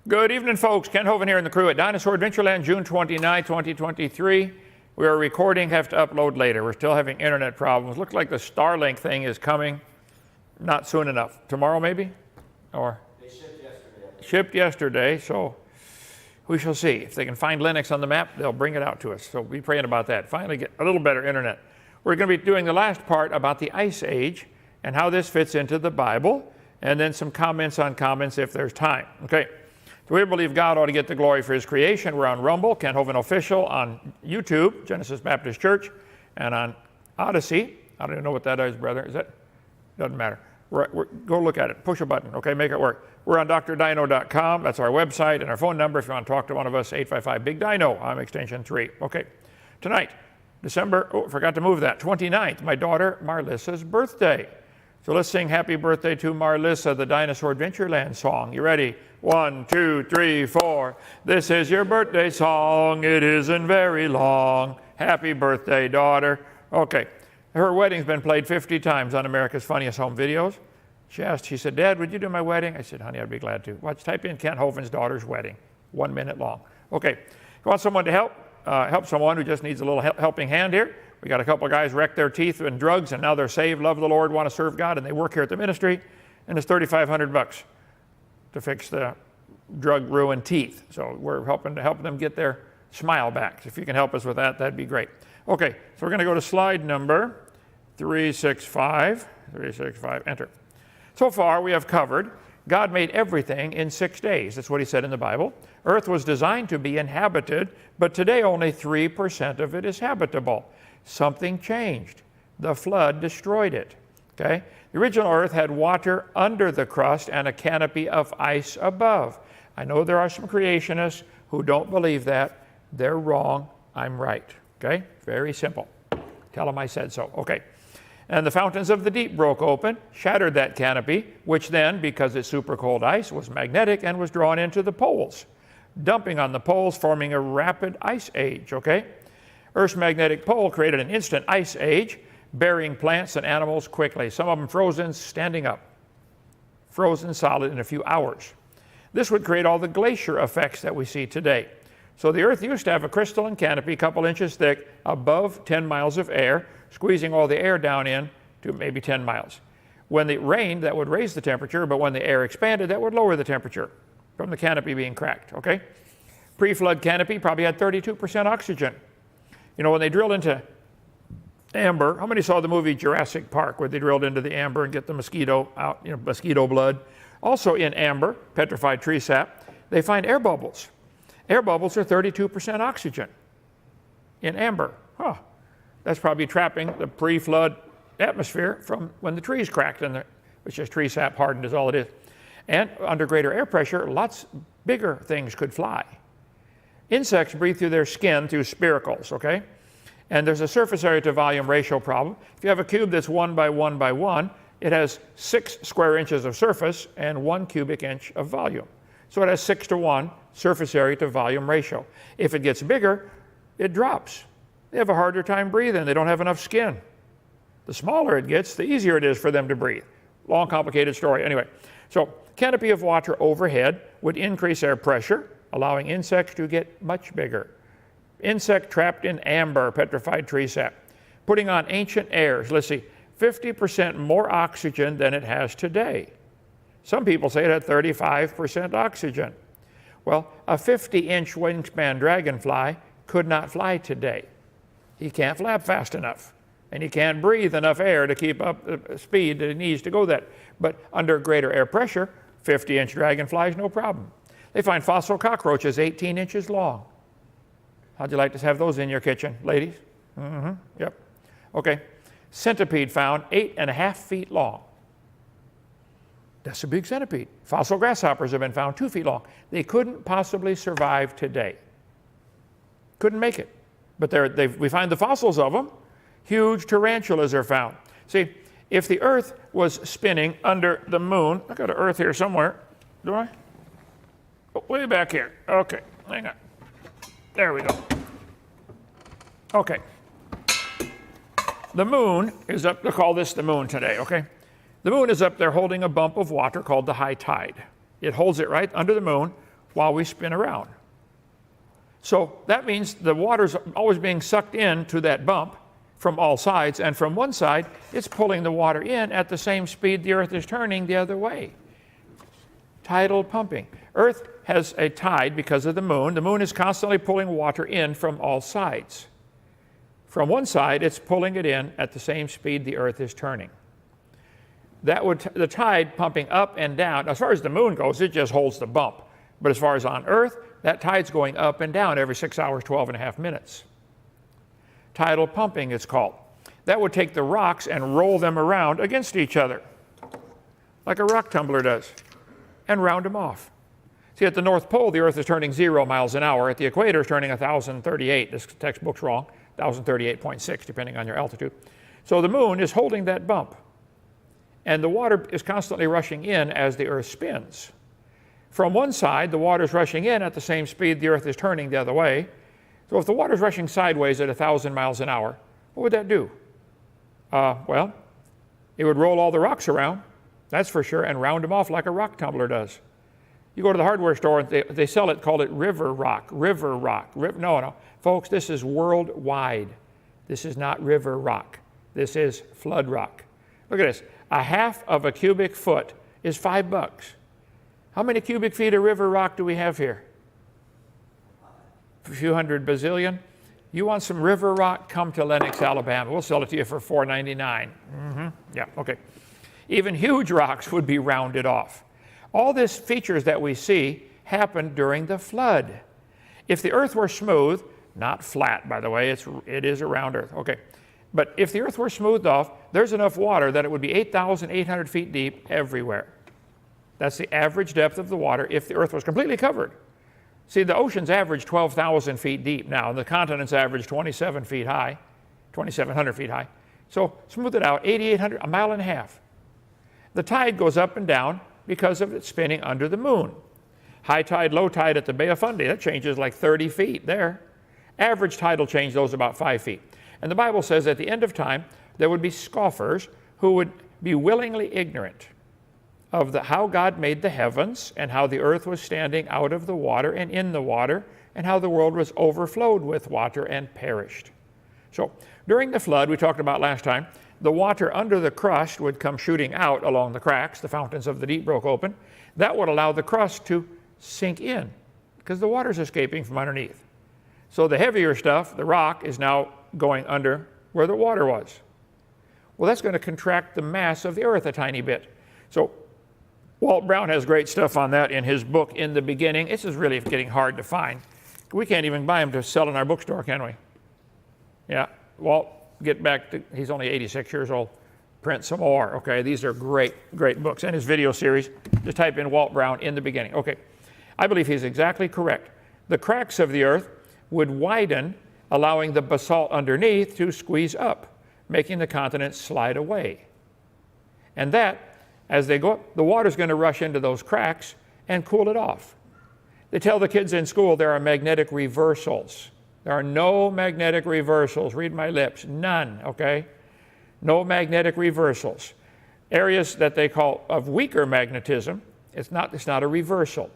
Good evening, folks. Ken Hovind here in the crew at Dinosaur Adventureland, June 29, 2023. We are recording, have to upload later. We're still having internet problems. Looks like the Starlink thing is coming not soon enough. Tomorrow, maybe? Or? They shipped yesterday. Shipped yesterday, so we shall see. If they can find Linux on the map, they'll bring it out to us. So be praying about that. Finally get a little better internet. We're going to be doing the last part about the Ice Age and how this fits into the Bible, and then some comments on comments if there's time. Okay. So we believe God ought to get the glory for his creation. We're on Rumble, Ken Hovind Official, on YouTube, Genesis Baptist Church, and on Odyssey. I don't even know what that is, brother. Is that? Doesn't matter. Go look at it. Push a button. Okay, make it work. We're on drdino.com. That's our website and our phone number. If you want to talk to one of us, 855-BIG-DINO. I'm extension 3. Okay. Tonight, forgot to move that, 29th, my daughter Marlissa's birthday. So let's sing Happy Birthday to Marlissa, the Dinosaur Adventureland song. You ready? 1, 2, 3, 4. This is your birthday song. It isn't very long. Happy birthday, daughter. Okay. Her wedding's been played 50 times on America's Funniest Home Videos. She said, Dad, would you do my wedding? I said, honey, I'd be glad to. Type in Ken Hovind's daughter's wedding. 1 minute long. Okay. You want someone to help someone who just needs a little helping hand here? We got a couple of guys wrecked their teeth in drugs, and now they're saved, love the Lord, want to serve God, and they work here at the ministry, and it's $3,500 to fix the drug-ruined teeth. So we're helping them get their smile back. If you can help us with that, that'd be great. Okay, so we're going to go to slide number 365. 365, enter. So far, we have covered God made everything in 6 days. That's what he said in the Bible. Earth was designed to be inhabited, but today only 3% of it is habitable. Something changed. The flood destroyed it. Okay? The original Earth had water under the crust and a canopy of ice above. I know there are some creationists who don't believe that. They're wrong. I'm right. Okay? Very simple. Tell them I said so. Okay. And the fountains of the deep broke open, shattered that canopy, which then, because it's super cold ice, was magnetic and was drawn into the poles, dumping on the poles, forming a rapid ice age. Okay? Earth's magnetic pole created an instant ice age, burying plants and animals quickly, some of them frozen, standing up, frozen solid in a few hours. This would create all the glacier effects that we see today. So the Earth used to have a crystalline canopy, a couple inches thick, above 10 miles of air, squeezing all the air down in to maybe 10 miles. When it rained, that would raise the temperature, but when the air expanded, that would lower the temperature from the canopy being cracked, okay? Pre-flood canopy probably had 32% oxygen. You know, when they drilled into amber, how many saw the movie Jurassic Park where they drilled into the amber and get the mosquito out, you know, mosquito blood? Also in amber, petrified tree sap, they find air bubbles. Air bubbles are 32% oxygen in amber. Huh. That's probably trapping the pre-flood atmosphere from when the trees cracked, which is tree sap hardened is all it is. And under greater air pressure, lots bigger things could fly. Insects breathe through their skin through spiracles, okay? And there's a surface area to volume ratio problem. If you have a cube that's 1 by 1 by 1, it has 6 square inches of surface and 1 cubic inch of volume. So it has 6 to 1 surface area to volume ratio. If it gets bigger, it drops. They have a harder time breathing. They don't have enough skin. The smaller it gets, the easier it is for them to breathe. Long, complicated story. Anyway, so canopy of water overhead would increase air pressure, allowing insects to get much bigger. Insect trapped in amber, petrified tree sap, putting on ancient airs. Let's see, 50% more oxygen than it has today. Some people say it had 35% oxygen. Well, a 50-inch wingspan dragonfly could not fly today. He can't flap fast enough, and he can't breathe enough air to keep up the speed that he needs to go that. But under greater air pressure, 50-inch dragonflies, no problem. They find fossil cockroaches 18 inches long. How'd you like to have those in your kitchen, ladies? Mm-hmm, yep. Okay. Centipede found 8.5 feet long. That's a big centipede. Fossil grasshoppers have been found 2 feet long. They couldn't possibly survive today. Couldn't make it. But we find the fossils of them. Huge tarantulas are found. See, if the Earth was spinning under the moon, I got an Earth here somewhere, do I? Oh, way back here. Okay, hang on. There we go. Okay. The moon is up, we'll call this the moon today, okay? The moon is up there holding a bump of water called the high tide. It holds it right under the moon, while we spin around. So that means the water's always being sucked into that bump from all sides, and from one side, it's pulling the water in at the same speed the Earth is turning the other way. Tidal pumping. Earth has a tide because of the moon. The moon is constantly pulling water in from all sides. From one side, it's pulling it in at the same speed the Earth is turning. The tide pumping up and down, as far as the moon goes, it just holds the bump. But as far as on Earth, that tide's going up and down every 6 hours, 12 and a half minutes. Tidal pumping, it's called. That would take the rocks and roll them around against each other, like a rock tumbler does, and round them off. See, at the North Pole, the Earth is turning 0 miles an hour. At the equator, it's turning 1,038. This textbook's wrong, 1,038.6, depending on your altitude. So the moon is holding that bump. And the water is constantly rushing in as the Earth spins. From one side, the water is rushing in at the same speed the Earth is turning the other way. So if the water is rushing sideways at 1,000 miles an hour, what would that do? Well, it would roll all the rocks around, that's for sure, and round them off like a rock tumbler does. You go to the hardware store, and they sell it, call it river rock. No, folks, this is worldwide. This is not river rock. This is flood rock. Look at this. A half of a cubic foot is $5. How many cubic feet of river rock do we have here? A few hundred bazillion. You want some river rock? Come to Lenox, Alabama. We'll sell it to you for $4.99. Yeah, okay. Even huge rocks would be rounded off. All these features that we see happened during the flood. If the Earth were smooth, not flat, by the way, it is a round Earth. Okay. But if the Earth were smoothed off, there's enough water that it would be 8,800 feet deep everywhere. That's the average depth of the water if the Earth was completely covered. See, the oceans average 12,000 feet deep now, and the continents average 2,700 feet high. So smooth it out, 8,800, a mile and a half. The tide goes up and down because of it spinning under the moon. High tide, low tide at the Bay of Fundy, that changes like 30 feet there. Average tidal change, those about 5 feet. And the Bible says at the end of time, there would be scoffers who would be willingly ignorant of how God made the heavens and how the earth was standing out of the water and in the water and how the world was overflowed with water and perished. So during the flood, we talked about last time, the water under the crust would come shooting out along the cracks. The fountains of the deep broke open. That would allow the crust to sink in because the water's escaping from underneath. So the heavier stuff, the rock, is now going under where the water was. Well, that's going to contract the mass of the earth a tiny bit. So Walt Brown has great stuff on that in his book, In the Beginning. This is really getting hard to find. We can't even buy them to sell in our bookstore, can we? Yeah, Walt, get back to, he's only 86 years old. Print some more, okay? These are great, great books. And his video series, just type in Walt Brown, In the Beginning. Okay, I believe he's exactly correct. The cracks of the earth would widen, allowing the basalt underneath to squeeze up, making the continents slide away. And that, as they go up, the water's going to rush into those cracks and cool it off. They tell the kids in school there are magnetic reversals. There are no magnetic reversals. Read my lips. None, okay? No magnetic reversals. Areas that they call of weaker magnetism, it's not a reversal.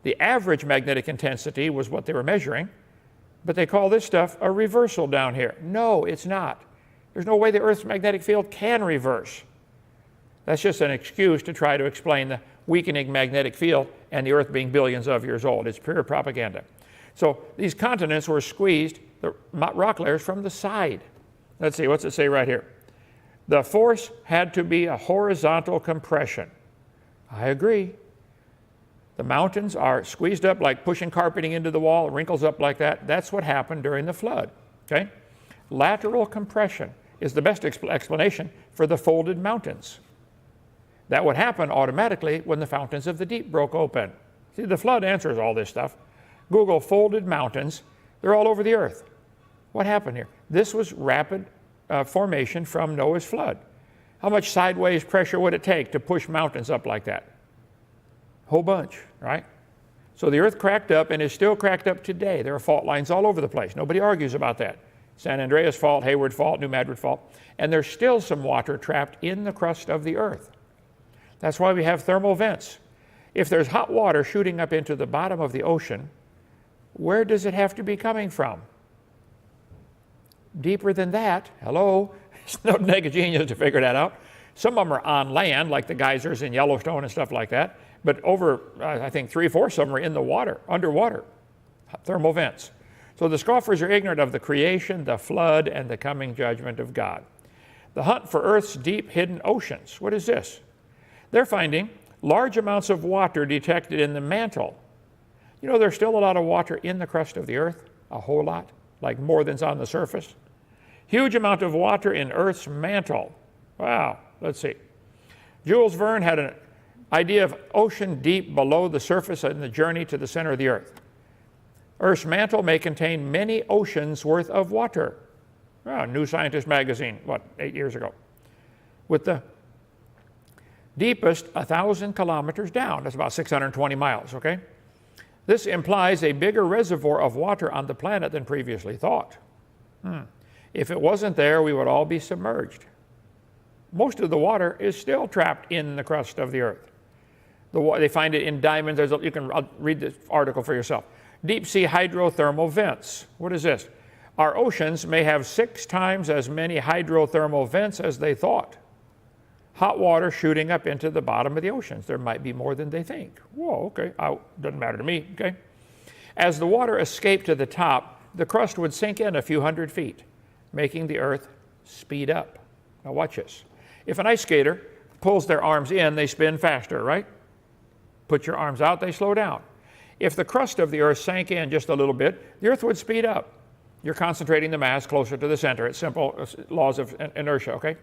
The average magnetic intensity was what they were measuring, but they call this stuff a reversal down here. No, it's not. There's no way the Earth's magnetic field can reverse. That's just an excuse to try to explain the weakening magnetic field and the Earth being billions of years old. It's pure propaganda. So these continents were squeezed, the rock layers, from the side. Let's see, what's it say right here? The force had to be a horizontal compression. I agree. The mountains are squeezed up like pushing carpeting into the wall, it wrinkles up like that. That's what happened during the flood, okay? Lateral compression is the best explanation for the folded mountains. That would happen automatically when the fountains of the deep broke open. See, the flood answers all this stuff. Google folded mountains. They're all over the earth. What happened here? This was rapid formation from Noah's flood. How much sideways pressure would it take to push mountains up like that? A whole bunch, right? So the earth cracked up and is still cracked up today. There are fault lines all over the place. Nobody argues about that. San Andreas Fault, Hayward Fault, New Madrid Fault. And there's still some water trapped in the crust of the earth. That's why we have thermal vents. If there's hot water shooting up into the bottom of the ocean, where does it have to be coming from? Deeper than that. Hello? It's no naked genius to figure that out. Some of them are on land, like the geysers in Yellowstone and stuff like that. But over, I think, 3/4 of them are in the water, underwater, thermal vents. So the scoffers are ignorant of the creation, the flood, and the coming judgment of God. The hunt for Earth's deep hidden oceans. What is this? They're finding large amounts of water detected in the mantle. You know, there's still a lot of water in the crust of the Earth, a whole lot, like more than's on the surface. Huge amount of water in Earth's mantle. Wow, let's see. Jules Verne had an idea of ocean deep below the surface in the journey to the center of the Earth. Earth's mantle may contain many oceans worth of water. Wow, New Scientist magazine, 8 years ago. With the deepest 1,000 kilometers down. That's about 620 miles, okay? This implies a bigger reservoir of water on the planet than previously thought. If it wasn't there, we would all be submerged. Most of the water is still trapped in the crust of the Earth. They find it in diamonds. You can read this article for yourself. Deep sea hydrothermal vents. What is this? Our oceans may have 6 times as many hydrothermal vents as they thought. Hot water shooting up into the bottom of the oceans. There might be more than they think. Whoa, okay, doesn't matter to me, okay? As the water escaped to the top, the crust would sink in a few hundred feet, making the Earth speed up. Now watch this. If an ice skater pulls their arms in, they spin faster, right? Put your arms out, they slow down. If the crust of the Earth sank in just a little bit, the Earth would speed up. You're concentrating the mass closer to the center. It's simple laws of inertia, okay?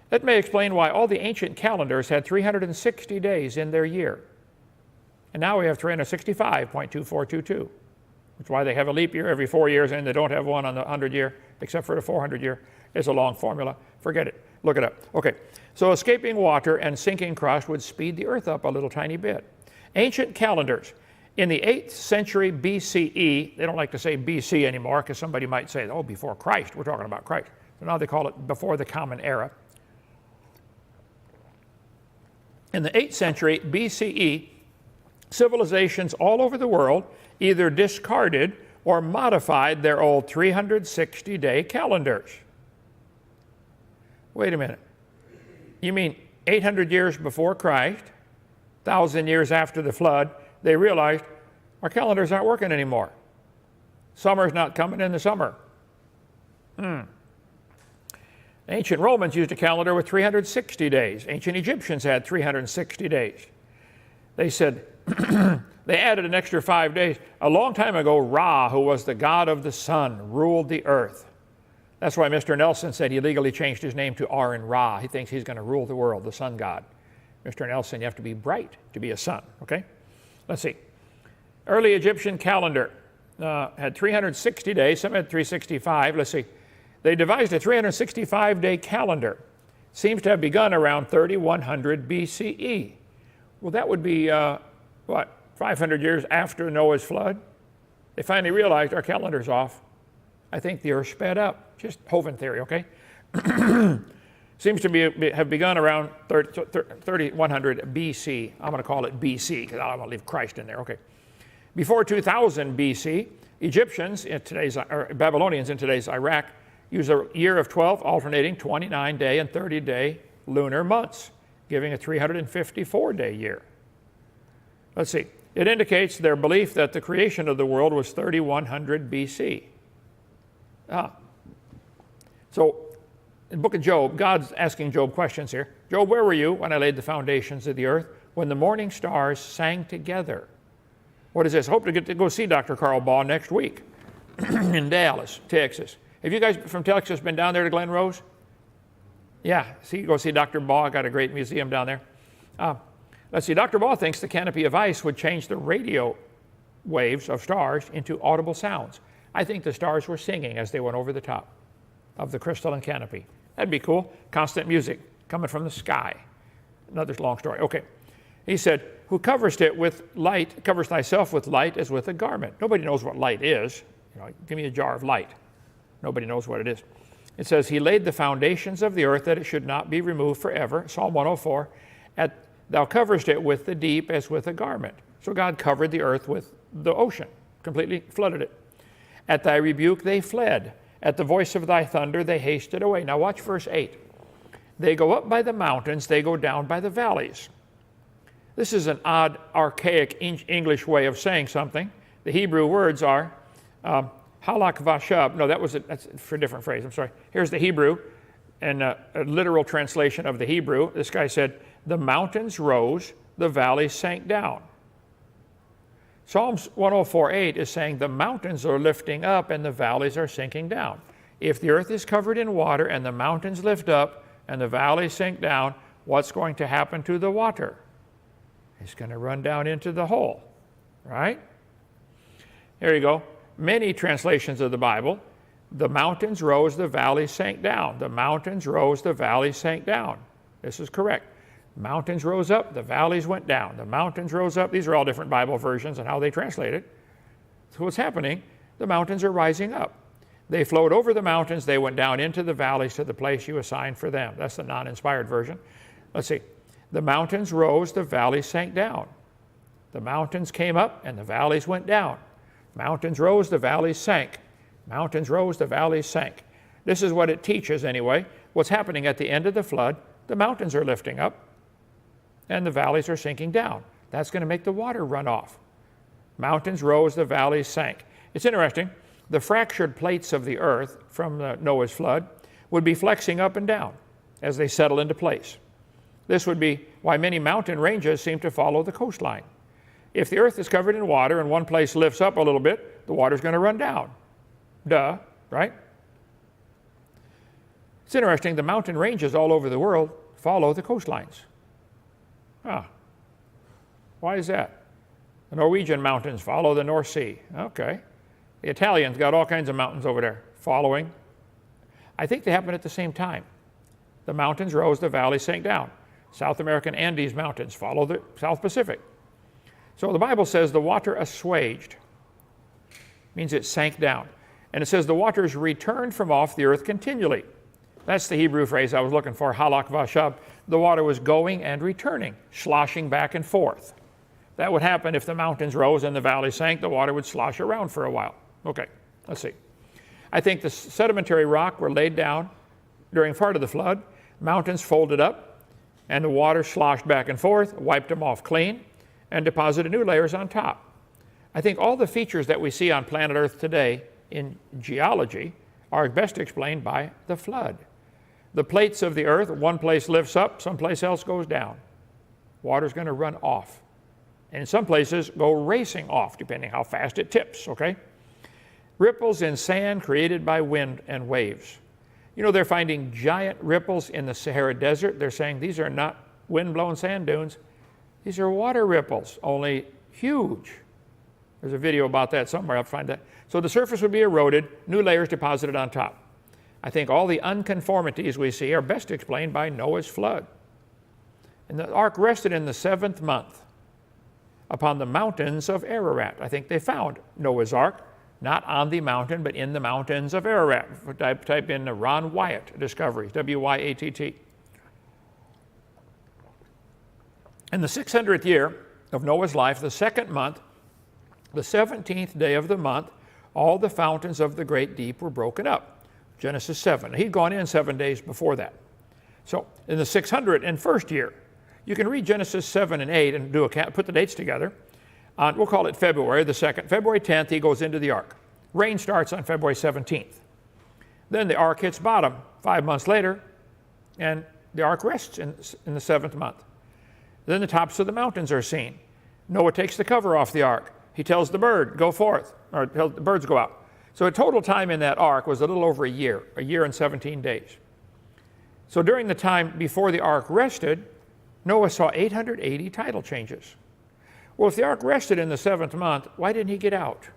That may explain why all the ancient calendars had 360 days in their year. And now we have 365.2422, which is why they have a leap year every 4 years and they don't have one on the 100 year, except for the 400 year. It's a long formula. Forget it. Look it up. Okay, so escaping water and sinking crust would speed the Earth up a little tiny bit. Ancient calendars. In the 8th century BCE, they don't like to say BC anymore because somebody might say, oh, before Christ. We're talking about Christ. So now they call it before the Common Era. In the 8th century BCE, civilizations all over the world either discarded or modified their old 360-day calendars. Wait a minute. You mean 800 years before Christ, 1,000 years after the flood, they realized our calendars aren't working anymore. Summer's not coming in the summer. Ancient Romans used a calendar with 360 days. Ancient Egyptians had 360 days. They said, they added an extra 5 days. A long time ago, Ra, who was the god of the sun, ruled the earth. That's why Mr. Nelson said he legally changed his name to R and Ra. He thinks he's going to rule the world, the sun god. Mr. Nelson, you have to be bright to be a sun, okay? Let's see. Early Egyptian calendar had 360 days. Some had 365. Let's see. They devised a 365-day calendar. Seems to have begun around 3100 BCE. Well, that would be, 500 years after Noah's flood? They finally realized our calendar's off. I think the Earth sped up. Just Hovind theory, okay? Seems to have begun around 3100 BC. I'm going to call it BC because I don't want to leave Christ in there, okay? Before 2000 BC, Egyptians, or Babylonians in today's Iraq, use a year of 12 alternating 29-day and 30-day lunar months, giving a 354-day year. Let's see. It indicates their belief that the creation of the world was 3100 BC. So, in the book of Job, God's asking Job questions here. Job, where were you when I laid the foundations of the earth, when the morning stars sang together? What is this? I hope to get to go see Dr. Carl Baugh next week in Dallas, Texas. Have you guys from Texas been down there to Glen Rose? Yeah, go see Dr. Baugh. Got a great museum down there. Let's see, Dr. Baugh thinks the canopy of ice would change the radio waves of stars into audible sounds. I think the stars were singing as they went over the top of the crystalline canopy. That'd be cool. Constant music coming from the sky. Another long story. Okay. He said, who covers it with light, covers thyself with light as with a garment. Nobody knows what light is. Give me a jar of light. Nobody knows what it is. It says, he laid the foundations of the earth that it should not be removed forever. Psalm 104. Thou coverest it with the deep as with a garment. So God covered the earth with the ocean, completely flooded it. At thy rebuke they fled. At the voice of thy thunder they hasted away. Now watch verse 8. They go up by the mountains, they go down by the valleys. This is an odd, archaic English way of saying something. The Hebrew words are halak vashab. No, that's for a different phrase. I'm sorry. Here's the Hebrew, and a literal translation of the Hebrew. This guy said, the mountains rose, the valleys sank down. Psalms 104:8 is saying the mountains are lifting up and the valleys are sinking down. If the earth is covered in water and the mountains lift up and the valleys sink down, what's going to happen to the water? It's going to run down into the hole, right? Here you go. Many translations of the Bible, the mountains rose, the valleys sank down. The mountains rose, the valleys sank down. This is correct. Mountains rose up, the valleys went down. The mountains rose up. These are all different Bible versions and how they translate it. So what's happening? The mountains are rising up. They flowed over the mountains. They went down into the valleys to the place you assigned for them. That's the non-inspired version. Let's see. The mountains rose, the valleys sank down. The mountains came up and the valleys went down. Mountains rose, the valleys sank. Mountains rose, the valleys sank. This is what it teaches anyway. What's happening at the end of the flood, the mountains are lifting up and the valleys are sinking down. That's going to make the water run off. Mountains rose, the valleys sank. It's interesting. The fractured plates of the earth from Noah's flood would be flexing up and down as they settle into place. This would be why many mountain ranges seem to follow the coastline. If the earth is covered in water and one place lifts up a little bit, the water's going to run down. Duh, right? It's interesting, the mountain ranges all over the world follow the coastlines. Why is that? The Norwegian mountains follow the North Sea. Okay. The Italians got all kinds of mountains over there following. I think they happened at the same time. The mountains rose, the valleys sank down. South American Andes mountains follow the South Pacific. So the Bible says the water assuaged, means it sank down. And it says the waters returned from off the earth continually. That's the Hebrew phrase I was looking for, halak vashab. The water was going and returning, sloshing back and forth. That would happen if the mountains rose and the valley sank. The water would slosh around for a while. Okay, let's see. I think the sedimentary rock were laid down during part of the flood. Mountains folded up, and the water sloshed back and forth, wiped them off clean, and deposited new layers on top. I think all the features that we see on planet Earth today in geology are best explained by the flood. The plates of the earth, one place lifts up, someplace else goes down. Water's going to run off. And in some places, go racing off, depending how fast it tips, okay? Ripples in sand created by wind and waves. You know, they're finding giant ripples in the Sahara Desert. They're saying these are not wind-blown sand dunes. These are water ripples, only huge. There's a video about that somewhere. I'll find that. So the surface would be eroded, new layers deposited on top. I think all the unconformities we see are best explained by Noah's flood. And the ark rested in the 7th month upon the mountains of Ararat. I think they found Noah's ark, not on the mountain, but in the mountains of Ararat. Type in Ron Wyatt Discoveries, W-Y-A-T-T. In the 600th year of Noah's life, the 2nd month, the 17th day of the month, all the fountains of the great deep were broken up. Genesis 7. He'd gone in 7 days before that. So in the 601st year, you can read Genesis 7 and 8 and put the dates together. We'll call it February the 2nd. February 10th, he goes into the ark. Rain starts on February 17th. Then the ark hits bottom 5 months later, and the ark rests in the 7th month. Then the tops of the mountains are seen. Noah takes the cover off the ark. He tells the bird, go forth, or tells the birds go out. So a total time in that ark was a little over a year and 17 days. So during the time before the ark rested, Noah saw 880 tidal changes. Well, if the ark rested in the 7th month, why didn't he get out?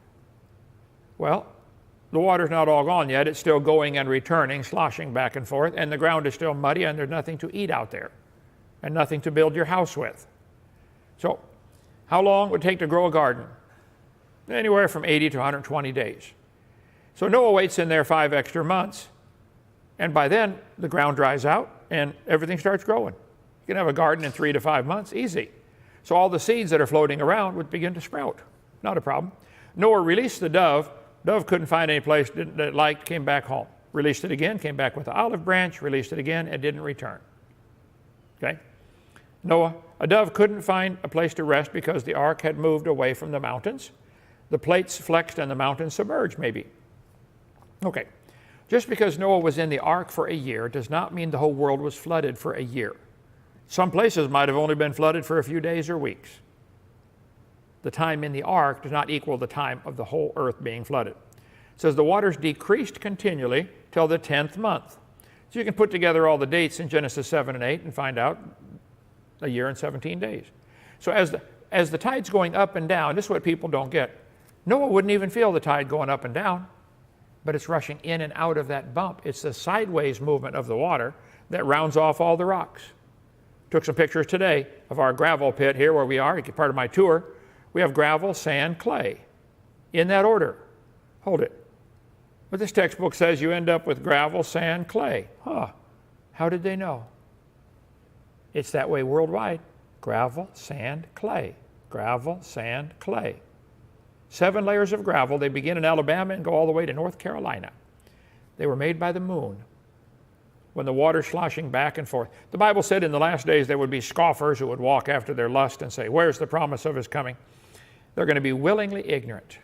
Well, the water's not all gone yet. It's still going and returning, sloshing back and forth, and the ground is still muddy, and there's nothing to eat out there and nothing to build your house with. So how long would it take to grow a garden? Anywhere from 80 to 120 days. So Noah waits in there 5 extra months, and by then the ground dries out and everything starts growing. You You can have a garden in 3 to 5 months, easy. So all the seeds that are floating around would begin to sprout. Not a problem. Noah released the dove. Dove couldn't find any place that it liked, came back home. Released it again, came back with the olive branch, released it again, and didn't return. Okay? Noah, a dove couldn't find a place to rest because the ark had moved away from the mountains. The plates flexed and the mountains submerged, maybe. Okay. Just because Noah was in the ark for a year does not mean the whole world was flooded for a year. Some places might have only been flooded for a few days or weeks. The time in the ark does not equal the time of the whole earth being flooded. It says the waters decreased continually till the 10th month. So you can put together all the dates in Genesis 7 and 8 and find out a year and 17 days. So as the tide's going up and down, this is what people don't get. Noah wouldn't even feel the tide going up and down, but it's rushing in and out of that bump. It's the sideways movement of the water that rounds off all the rocks. Took some pictures today of our gravel pit here where we are, part of my tour. We have gravel, sand, clay, in that order. Hold it. But this textbook says you end up with gravel, sand, clay. Huh. How did they know? It's that way worldwide. Gravel, sand, clay. Gravel, sand, clay. 7 layers of gravel. They begin in Alabama and go all the way to North Carolina. They were made by the moon when the water's sloshing back and forth. The Bible said in the last days there would be scoffers who would walk after their lust and say, where's the promise of his coming? They're going to be willingly ignorant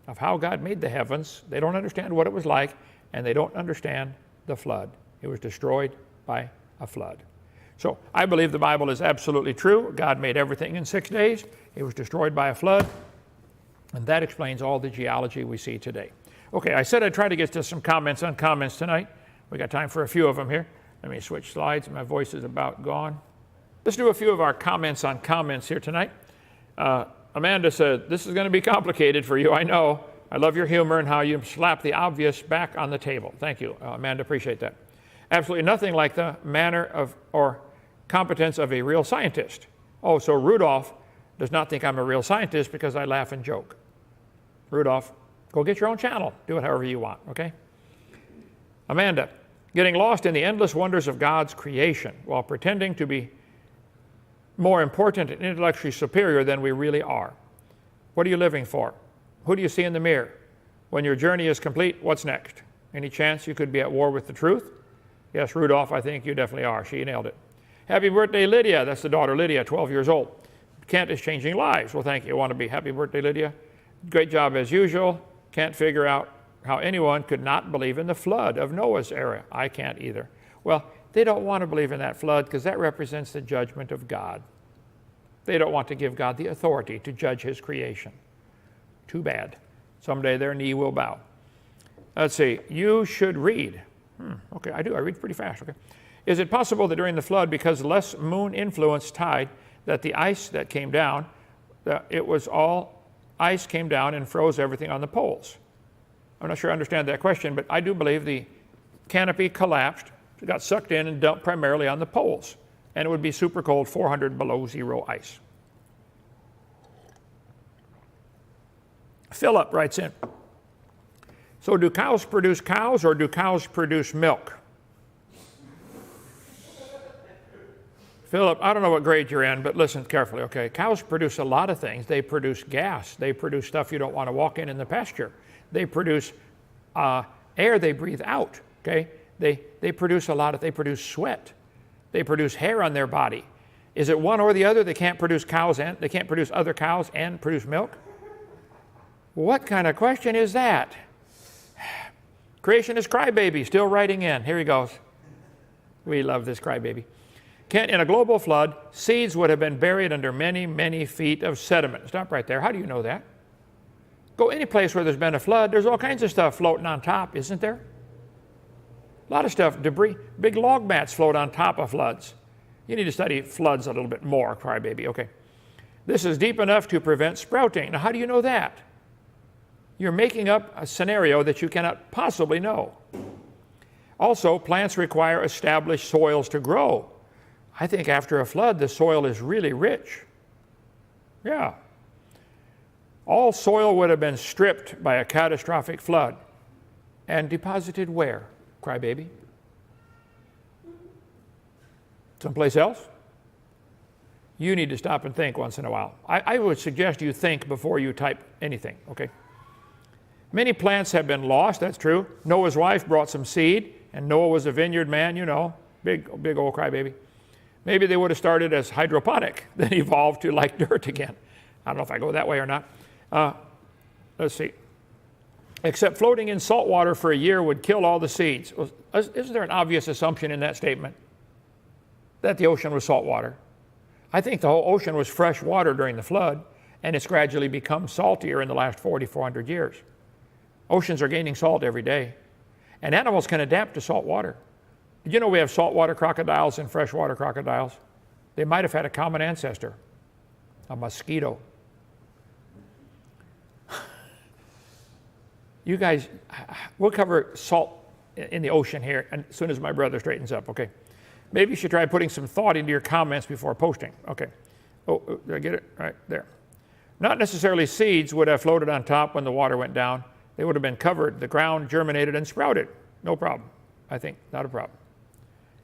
of how God made the heavens. They don't understand what it was like, and they don't understand the flood. It was destroyed by a flood. So I believe the Bible is absolutely true. God made everything in 6 days. It was destroyed by a flood, and that explains all the geology we see today. Okay, I said I'd try to get to some comments on comments tonight. We got time for a few of them here. Let me switch slides. My voice is about gone. Let's do a few of our comments on comments here tonight. Amanda said, this is going to be complicated for you, I know. I love your humor and how you slap the obvious back on the table. Thank you, Amanda, appreciate that. Absolutely nothing like the manner of or competence of a real scientist. Oh, so Rudolph does not think I'm a real scientist because I laugh and joke. Rudolph, go get your own channel. Do it however you want, okay? Amanda, getting lost in the endless wonders of God's creation while pretending to be more important and intellectually superior than we really are. What are you living for? Who do you see in the mirror? When your journey is complete, what's next? Any chance you could be at war with the truth? Yes, Rudolph, I think you definitely are. She nailed it. Happy birthday, Lydia. That's the daughter, Lydia, 12 years old. Kent is changing lives. Well, thank you. Want to be happy birthday, Lydia. Great job as usual. Can't figure out how anyone could not believe in the flood of Noah's era. I can't either. Well, they don't want to believe in that flood because that represents the judgment of God. They don't want to give God the authority to judge his creation. Too bad. Someday their knee will bow. Let's see. You should read. Okay, I do. I read pretty fast. Okay. Is it possible that during the flood, because less moon-influenced tide, that the ice that came down, it was all ice came down and froze everything on the poles? I'm not sure I understand that question, but I do believe the canopy collapsed, got sucked in and dumped primarily on the poles. And it would be super cold, 400 below zero ice. Philip writes in, so do cows produce cows or do cows produce milk? Philip, I don't know what grade you're in, but listen carefully, okay? Cows produce a lot of things. They produce gas. They produce stuff you don't want to walk in the pasture. They produce air they breathe out, okay? They produce a lot of, they produce sweat. They produce hair on their body. Is it one or the other? They can't produce cows and they can't produce other cows and produce milk? What kind of question is that? Creationist crybaby still writing in. Here he goes. We love this crybaby. Kent, in a global flood, seeds would have been buried under many, many feet of sediment. Stop right there. How do you know that? Go any place where there's been a flood, there's all kinds of stuff floating on top, isn't there? A lot of stuff, debris, big log mats float on top of floods. You need to study floods a little bit more, crybaby. Okay. This is deep enough to prevent sprouting. Now, how do you know that? You're making up a scenario that you cannot possibly know. Also, plants require established soils to grow. I think after a flood, the soil is really rich. Yeah. All soil would have been stripped by a catastrophic flood and deposited where? Crybaby? Someplace else? You need to stop and think once in a while. I would suggest you think before you type anything, okay? Many plants have been lost, that's true. Noah's wife brought some seed, and Noah was a vineyard man, you know, big old crybaby. Maybe they would have started as hydroponic, then evolved to like dirt again. I don't know if I go that way or not. Let's see. Except floating in salt water for a year would kill all the seeds. Isn't there an obvious assumption in that statement? That the ocean was salt water. I think the whole ocean was fresh water during the flood, and it's gradually become saltier in the last 4,400 years. Oceans are gaining salt every day, and animals can adapt to salt water. Did you know we have saltwater crocodiles and freshwater crocodiles? They might have had a common ancestor, a mosquito. You guys, we'll cover salt in the ocean here as soon as my brother straightens up, okay? Maybe you should try putting some thought into your comments before posting. Okay. Oh, did I get it? Right there. Not necessarily seeds would have floated on top when the water went down. They would have been covered. The ground germinated and sprouted. No problem. I think, not a problem.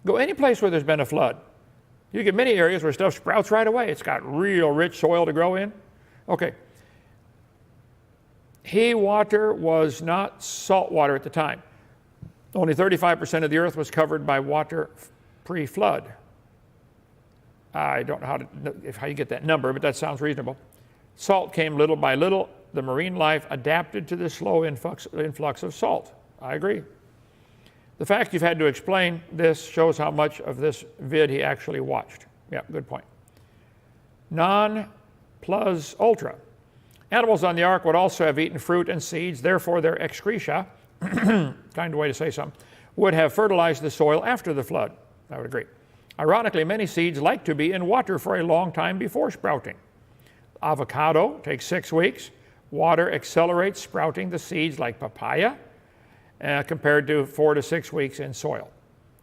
Go any place where there's been a flood. You get many areas where stuff sprouts right away. It's got real rich soil to grow in. Okay. Hay water was not salt water at the time. Only 35% of the earth was covered by water pre-flood. I don't know how you get that number, but that sounds reasonable. Salt came little by little. The marine life adapted to the slow influx of salt. I agree. The fact you've had to explain this shows how much of this vid he actually watched. Yeah, good point. Non plus ultra. Animals on the ark would also have eaten fruit and seeds, therefore their excreta, kind of way to say something, would have fertilized the soil after the flood. I would agree. Ironically, many seeds like to be in water for a long time before sprouting. Avocado takes 6 weeks. Water accelerates sprouting the seeds like papaya, compared to 4 to 6 weeks in soil.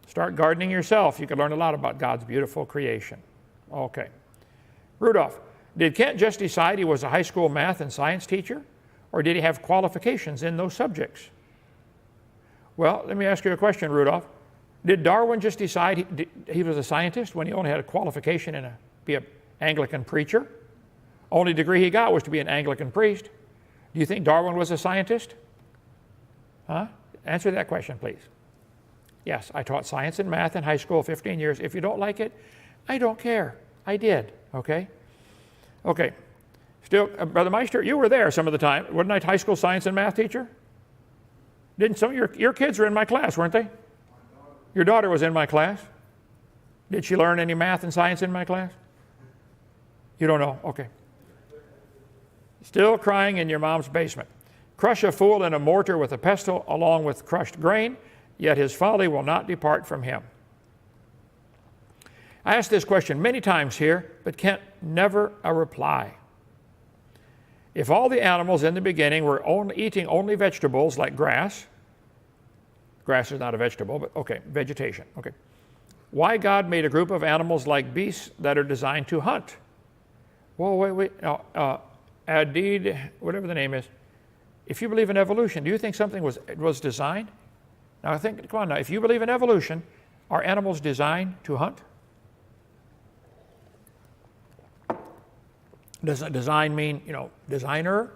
Start gardening yourself. You can learn a lot about God's beautiful creation. Okay. Rudolph, did Kent just decide he was a high school math and science teacher, or did he have qualifications in those subjects? Well, let me ask you a question, Rudolph. Did Darwin just decide he was a scientist when he only had a qualification in be an Anglican preacher? Only degree he got was to be an Anglican priest. Do you think Darwin was a scientist? Huh? Answer that question, please. Yes, I taught science and math in high school 15 years. If you don't like it, I don't care. I did, okay? Okay. Still, Brother Meister, you were there some of the time. Wasn't I high school science and math teacher? Didn't some of your kids were in my class, weren't they? Your daughter was in my class. Did she learn any math and science in my class? You don't know? Okay. Still crying in your mom's basement. Crush a fool in a mortar with a pestle along with crushed grain, yet his folly will not depart from him. I asked this question many times here, but Kent never a reply. If all the animals in the beginning were eating only vegetables like grass is not a vegetable, but okay, vegetation, okay. Why God made a group of animals like beasts that are designed to hunt? Whoa, wait, no, Adid, whatever the name is, if you believe in evolution, do you think something was designed? Now I think, come on now, if you believe in evolution, are animals designed to hunt? Does design mean, designer?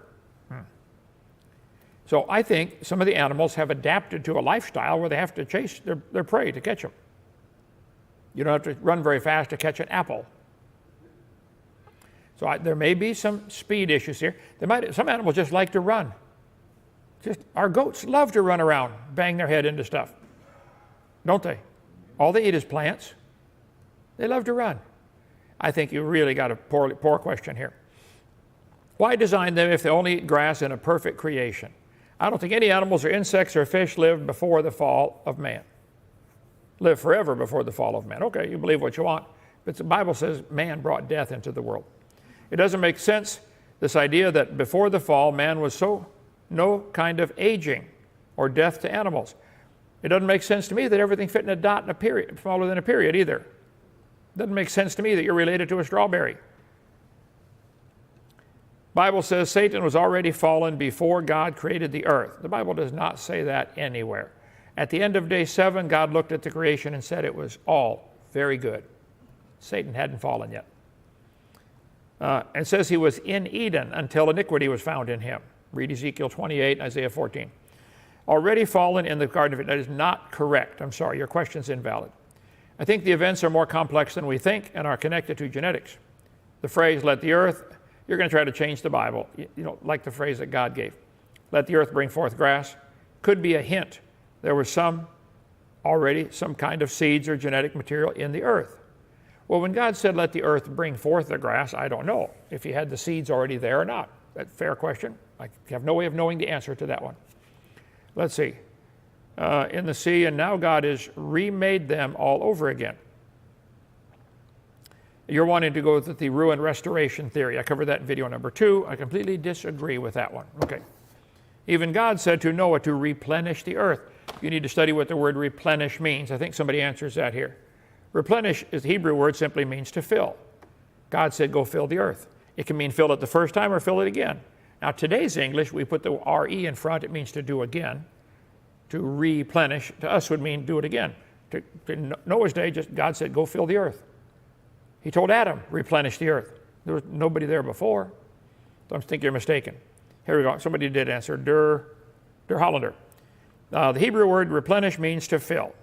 So I think some of the animals have adapted to a lifestyle where they have to chase their prey to catch them. You don't have to run very fast to catch an apple. So there may be some speed issues here. Some animals just like to run. Our goats love to run around, bang their head into stuff, don't they? All they eat is plants. They love to run. I think you really got a poor question here. Why design them if they only eat grass in a perfect creation? I don't think any animals or insects or fish lived before the fall of man. Live forever before the fall of man. Okay, you believe what you want, but the Bible says man brought death into the world. It doesn't make sense, this idea that before the fall, man was no kind of aging or death to animals. It doesn't make sense to me that everything fit in a dot and a period, smaller than a period either. It doesn't make sense to me that you're related to a strawberry. Bible says Satan was already fallen before God created the earth. The Bible does not say that anywhere. At the end of day 7, God looked at the creation and said it was all very good. Satan hadn't fallen yet. And says he was in Eden until iniquity was found in him. Read Ezekiel 28, Isaiah 14. Already fallen in the Garden of Eden. That is not correct. I'm sorry, your question's invalid. I think the events are more complex than we think and are connected to genetics. The phrase, let the earth, you're going to try to change the Bible. You don't like the phrase that God gave. Let the earth bring forth grass. Could be a hint. There was already some kind of seeds or genetic material in the earth. Well, when God said, let the earth bring forth the grass, I don't know if he had the seeds already there or not. That's a fair question. I have no way of knowing the answer to that one. Let's see. In the sea, and now God has remade them all over again. You're wanting to go with the ruin restoration theory. I covered that in video number 2. I completely disagree with that one. Okay. Even God said to Noah to replenish the earth. You need to study what the word replenish means. I think somebody answers that here. Replenish is the Hebrew word, simply means to fill. God said, go fill the earth. It can mean fill it the first time or fill it again. Now, today's English, we put the R-E in front. It means to do again. To replenish, to us, would mean do it again. To Noah's day, God said, go fill the earth. He told Adam, replenish the earth. There was nobody there before. Don't think you're mistaken. Here we go. Somebody did answer. Der Hollander. The Hebrew word replenish means to fill.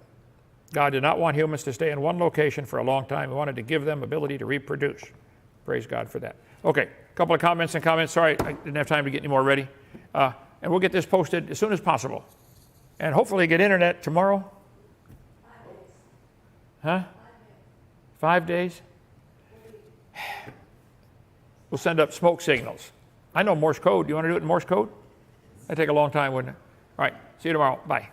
God did not want humans to stay in one location for a long time. He wanted to give them ability to reproduce. Praise God for that. Okay, a couple of comments. Sorry, I didn't have time to get any more ready. And we'll get this posted as soon as possible. And hopefully get internet tomorrow. 5 days. Huh? 5 days? We'll send up smoke signals. I know Morse code. Do you want to do it in Morse code? That'd take a long time, wouldn't it? All right, see you tomorrow. Bye.